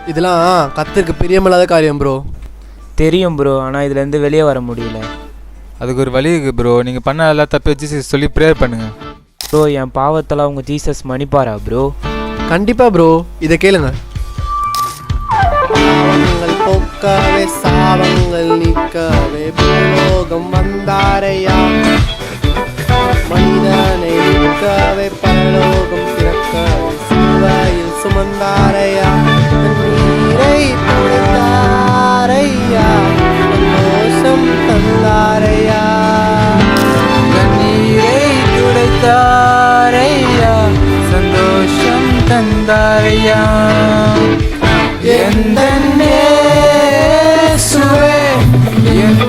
இதெல்லாம் கத்துக்கு பிரியமில்லாத காரியம் ப்ரோ. தெரியும் ப்ரோ, ஆனால் இதுலேருந்து வெளியே வர முடியல. அதுக்கு ஒரு வழி இருக்குது ப்ரோ. நீங்கள் பண்ண எல்லா தப்பையும் ஜீசஸ் சொல்லி ப்ரேயர் பண்ணுங்கள். ப்ரோ, என் பாவத்தெல்லாம் உங்கள் ஜீசஸ் மன்னிப்பாரா ப்ரோ? கண்டிப்பாக ப்ரோ. இதை கேளுங்க. பாவங்கள் போக்கவே சாவங்கள் நீக்கவே பூலோகம் வந்தாரையா, மனிதனை நீக்கவே பரலோகம் திறக்கவே சிலுவையில் சுமந்தாரையா, நீரை துடைத்தாரையா, சந்தோஷம் தந்தாரையா, கண்ணீரை துடைத்தாரையா, சந்தோஷம் தந்தாரையா. எந்த இயேசுவே, என்